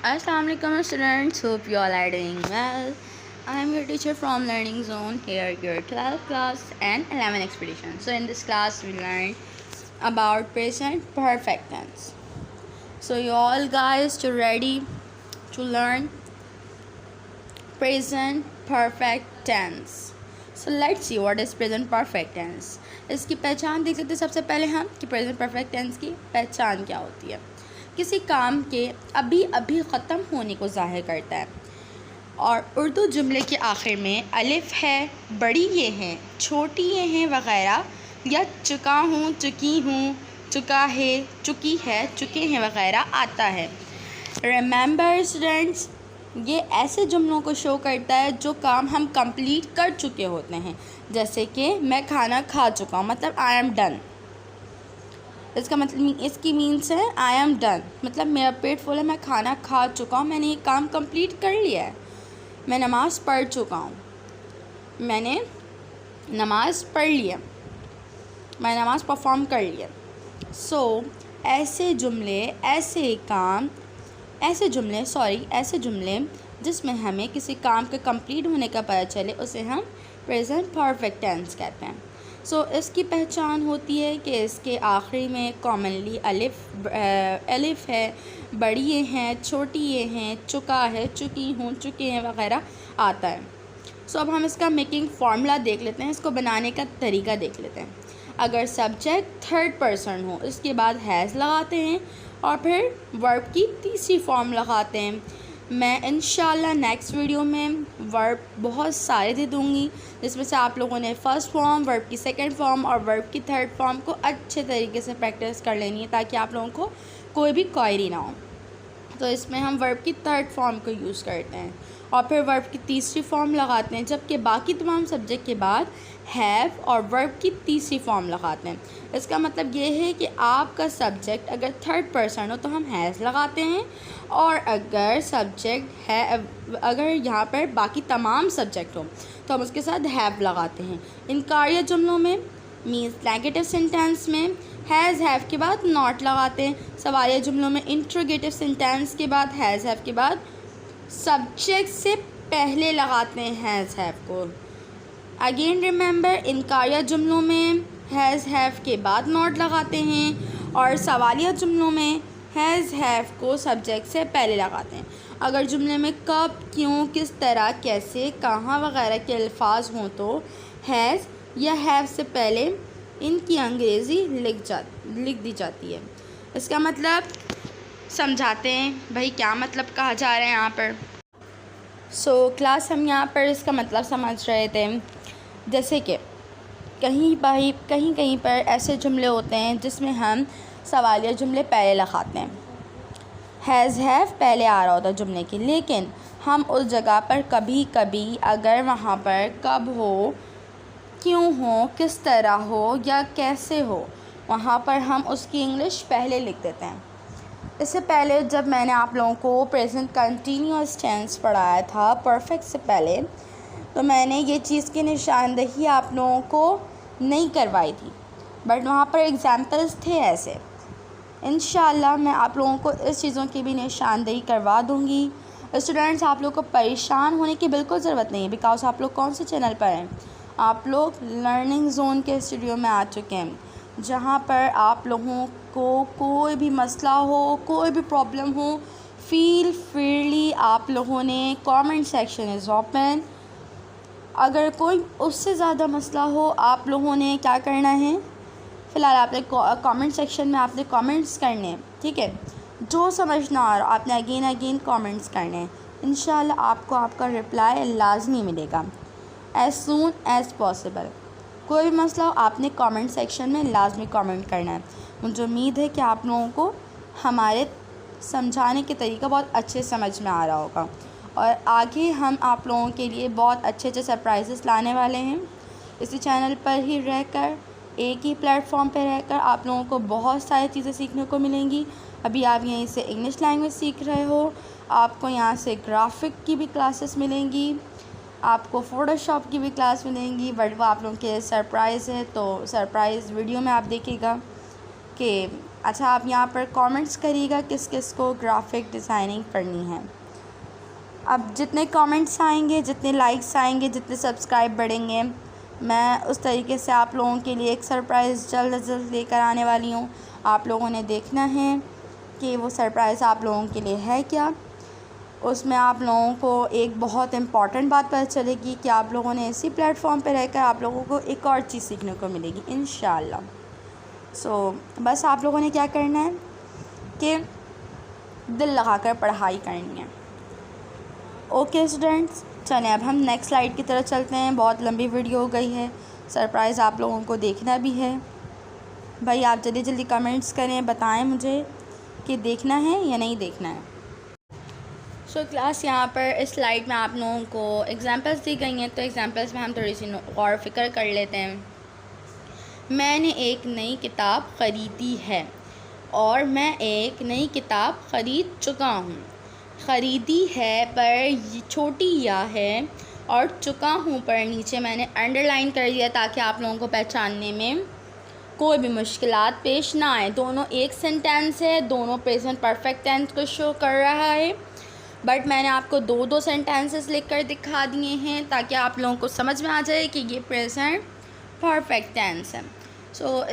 Assalamu alaikum students, hope you all are doing well. I am your teacher from Learning Zone, here your 12th class and 11 expedition. So in this class we learn about present perfect tense. So you all guys to ready to learn present perfect tense. So let's see what is present perfect tense. इसकी पहचान देख लेते हैं सबसे पहले हम कि present perfect tense की पहचान क्या होती है। किसी काम के अभी अभी ख़त्म होने को ज़ाहिर करता है और उर्दू जुमले के आखिर में अलिफ है, बड़ी ये हैं, छोटी ये हैं वगैरह, या चुका हूँ, चुकी हूँ, चुका है, चुकी है, चुके हैं वगैरह आता है। रिमेंबर स्टूडेंट्स, ये ऐसे जुमलों को शो करता है जो काम हम कंप्लीट कर चुके होते हैं। जैसे कि मैं खाना खा चुका हूँ, मतलब आई एम डन। इसका मतलब इसकी मीन्स है आई एम डन, मतलब मेरा पेट फुल है, मैं खाना खा चुका हूँ, मैंने ये काम कंप्लीट कर लिया है। मैं नमाज़ पढ़ चुका हूँ, मैंने नमाज़ पढ़ लिया, मैं नमाज़ परफॉर्म कर लिया। सो ऐसे जुमले जिसमें हमें किसी काम के कंप्लीट होने का पता चले उसे हम प्रेजेंट परफेक्ट टेंस कहते हैं। सो इसकी पहचान होती है कि इसके आखिरी में कॉमनली अलिफ है, बड़ी ये हैं, छोटी ये हैं, चुका है, चुकी हूँ, चुके हैं वगैरह आता है। सो अब हम इसका मेकिंग फार्मूला देख लेते हैं, इसको बनाने का तरीका देख लेते हैं। अगर सब्जेक्ट थर्ड पर्सन हो इसके बाद हैज़ लगाते हैं और फिर वर्ब की तीसरी फॉर्म लगाते हैं। मैं इंशाल्लाह नेक्स्ट वीडियो में वर्ब बहुत सारे दे दूँगी जिसमें से आप लोगों ने फ़र्स्ट फॉर्म, वर्ब की सेकंड फॉर्म और वर्ब की थर्ड फॉर्म को अच्छे तरीके से प्रैक्टिस कर लेनी है ताकि आप लोगों को कोई भी क्वेरी ना हो। तो इसमें हम वर्ब की थर्ड फॉर्म को यूज़ करते हैं और फिर वर्ब की तीसरी फॉर्म लगाते हैं, जबकि बाकी तमाम सब्जेक्ट के बाद हैव और वर्ब की तीसरी फॉर्म लगाते हैं। इसका मतलब ये है कि आपका सब्जेक्ट अगर थर्ड पर्सन हो तो हम हैज़ लगाते हैं, और अगर सब्जेक्ट है, अगर यहाँ पर बाकी तमाम सब्जेक्ट हो तो हम उसके साथ हैव लगाते हैं। इनकारिया जुमलों में मीन्स नेगेटिव सेंटेंस में हैज़ हैव के बाद नॉट लगाते हैं। सवालिया जुमलों में इंट्रोगेटिव सेंटेंस के बाद हैज़ हैव के बाद सब्जेक्ट से पहले लगाते हैं हैज़ हैव को। अगेन रिमेंबर, इनकारिया जुमलों में हैज़ हैव के बाद नॉट लगाते हैं और सवालिया जुमलों में हैज़ हैव को सब्जेक्ट से पहले लगाते हैं। अगर जुमले में कब, क्यों, किस तरह, कैसे, कहाँ वगैरह के अल्फाज हों तो हैज़ या हैव से पहले इनकी अंग्रेज़ी लिख दी जाती है। इसका मतलब समझाते हैं भाई क्या मतलब कहा जा रहा है यहाँ पर। सो क्लास हम यहाँ पर इसका मतलब समझ रहे थे। जैसे कि कहीं कहीं पर ऐसे जुमले होते हैं जिसमें हम सवालिया जुमले पहले लगाते हैं, हैज़ हैव पहले आ रहा होता है जुमले की, लेकिन हम उस जगह पर कभी कभी अगर वहाँ पर कब हो, क्यों हो, किस तरह हो या कैसे हो, वहाँ पर हम उसकी इंग्लिश पहले लिख देते हैं। इससे पहले जब मैंने आप लोगों को प्रेजेंट कंटिन्यूअस टेंस पढ़ाया था परफेक्ट से पहले, तो मैंने ये चीज़ की निशानदेही आप लोगों को नहीं करवाई थी, बट वहाँ पर एग्जाम्पल्स थे ऐसे। इंशाल्लाह मैं आप लोगों को इस चीज़ों की भी निशानदेही करवा दूँगी। स्टूडेंट्स, आप लोग को परेशान होने की बिल्कुल ज़रूरत नहीं है, बिकॉज आप लोग कौन से चैनल पर हैं? आप लोग लर्निंग जोन के स्टूडियो में आ चुके हैं, जहाँ पर आप लोगों को कोई भी मसला हो, कोई भी प्रॉब्लम हो, फील फ्रीली आप लोगों ने कमेंट सेक्शन इज़ ओपन। अगर कोई उससे ज़्यादा मसला हो आप लोगों ने क्या करना है, फ़िलहाल आपने कमेंट सेक्शन में आपने कमेंट्स करने हैं, ठीक है। जो समझना आ रहा आपने अगेन कमेंट्स करने हैं। इंशाल्लाह आपको आपका रिप्लाई लाजमी मिलेगा एज़ सून एज़ पॉसिबल। कोई भी मसला हो आपने कमेंट सेक्शन में लाजमी कमेंट करना है। मुझे उम्मीद है कि आप लोगों को हमारे समझाने के तरीका बहुत अच्छे समझ में आ रहा होगा और आगे हम आप लोगों के लिए बहुत अच्छे सरप्राइज़ेस लाने वाले हैं। इसी चैनल पर ही रहकर, एक ही प्लेटफॉर्म पर रहकर आप लोगों को बहुत सारी चीज़ें सीखने को मिलेंगी। अभी आप यहीं से इंग्लिश लैंग्वेज सीख रहे हो, आपको यहाँ से ग्राफिक की भी क्लासेस मिलेंगी, आपको फ़ोटोशॉप की भी क्लास मिलेंगी, बट वो आप लोगों के सरप्राइज़ है, तो सरप्राइज़ वीडियो में आप देखिएगा कि अच्छा, आप यहाँ पर कमेंट्स करिएगा किस किस को ग्राफिक डिज़ाइनिंग करनी है। अब जितने कमेंट्स आएंगे, जितने लाइक्स आएंगे, जितने सब्सक्राइब बढ़ेंगे, मैं उस तरीके से आप लोगों के लिए एक सरप्राइज़ जल्द अज जल्द लेकर आने वाली हूँ। आप लोगों ने देखना है कि वो सरप्राइज़ आप लोगों के लिए है क्या। उसमें आप लोगों को एक बहुत इम्पॉर्टेंट बात पता चलेगी कि आप लोगों ने इसी प्लेटफॉर्म पर रहकर आप लोगों को एक और चीज़ सीखने को मिलेगी इंशाल्लाह। बस आप लोगों ने क्या करना है कि दिल लगाकर पढ़ाई करनी है। ओके स्टूडेंट्स, चलें अब हम नेक्स्ट स्लाइड की तरफ चलते हैं। बहुत लंबी वीडियो हो गई है, सरप्राइज़ आप लोगों को देखना भी है। भाई आप जल्दी जल्दी कमेंट्स करें, बताएं मुझे कि देखना है या नहीं देखना है। क्लास यहाँ पर इस स्लाइड में आप लोगों को एग्जांपल्स दी गई हैं, तो एग्जांपल्स में हम थोड़ी सी गौर फ़िक्र कर लेते हैं। मैंने एक नई किताब ख़रीदी है और मैं एक नई किताब ख़रीद चुका हूँ। ख़रीदी है पर छोटी या है और चुका हूँ पर नीचे मैंने अंडरलाइन कर दिया ताकि आप लोगों को पहचानने में कोई भी मुश्किलात पेश ना आए। दोनों एक सेंटेंस है, दोनों प्रेजेंट परफेक्ट टेंस को शो कर रहा है, बट मैंने आपको दो दो सेंटेंसेस लिख कर दिखा दिए हैं ताकि आप लोगों को समझ में आ जाए कि ये प्रेजेंट परफेक्ट टेंस है।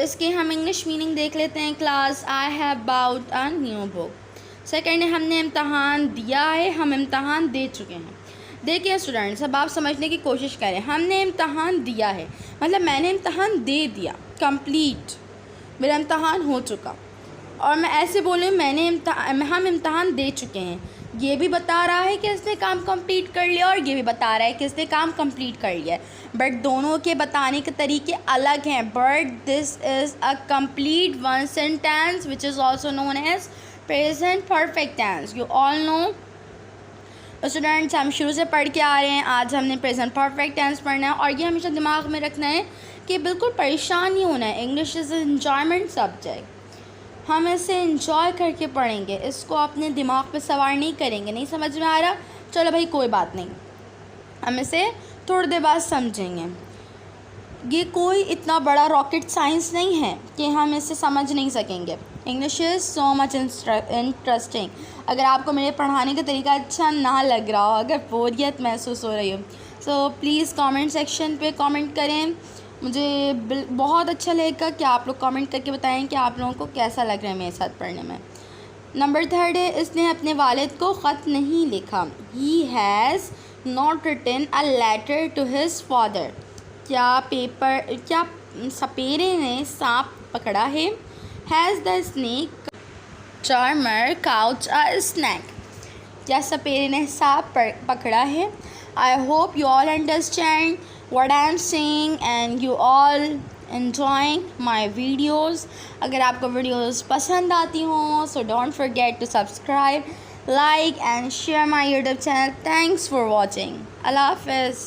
इसकी हम इंग्लिश मीनिंग देख लेते हैं class. I have bought a new book. Second है हमने इम्तहान दिया है, हम इम्तहान दे चुके हैं। देखिए स्टूडेंट्स, अब आप समझने की कोशिश करें। हमने इम्तहान दिया है मतलब मैंने इम्तहान दे दिया, कंप्लीट, मेरा इम्तहान हो चुका। और मैं ऐसे बोलूँ हम इम्तहान दे चुके हैं, ये भी बता रहा है कि इसने काम कंप्लीट कर लिया और ये भी बता रहा है कि इसने काम कंप्लीट कर लिया है, बट दोनों के बताने के तरीके अलग हैं। But this is a complete one sentence which is also known as present perfect tense. You all know students, हम शुरू से पढ़ के आ रहे हैं, आज हमने प्रेजेंट परफेक्ट टेंस पढ़ना है और ये हमेशा दिमाग में रखना है कि बिल्कुल परेशान नहीं होना है। इंग्लिश इज़ एन्जॉयमेंट सब्जेक्ट, हम इसे एंजॉय करके पढ़ेंगे, इसको अपने दिमाग पे सवार नहीं करेंगे। नहीं समझ में आ रहा, चलो भाई कोई बात नहीं, हम इसे थोड़ी देर बाद समझेंगे। ये कोई इतना बड़ा रॉकेट साइंस नहीं है कि हम इसे समझ नहीं सकेंगे। English is so much interesting. अगर आपको मेरे पढ़ाने का तरीका अच्छा ना लग रहा हो, अगर बोरियत महसूस हो रही हो, सो प्लीज़ कमेंट सेक्शन पे कमेंट करें। मुझे बहुत अच्छा लगेगा कि आप लोग कमेंट करके बताएं कि आप लोगों को कैसा लग रहा है मेरे साथ पढ़ने में। नंबर 3 है, इसने अपने वालिद को ख़त नहीं लिखा। He has not written a letter to his father. क्या सपेरे ने सांप पकड़ा है? Has the snake charmer caught a snack. क्या सपेरे ने सांप पकड़ा है? I hope you all understand what I am saying and you all enjoying my videos. अगर आपको वीडियोस पसंद आती हों so don't forget to subscribe, like and share my YouTube channel. Thanks for watching. Allah Hafiz.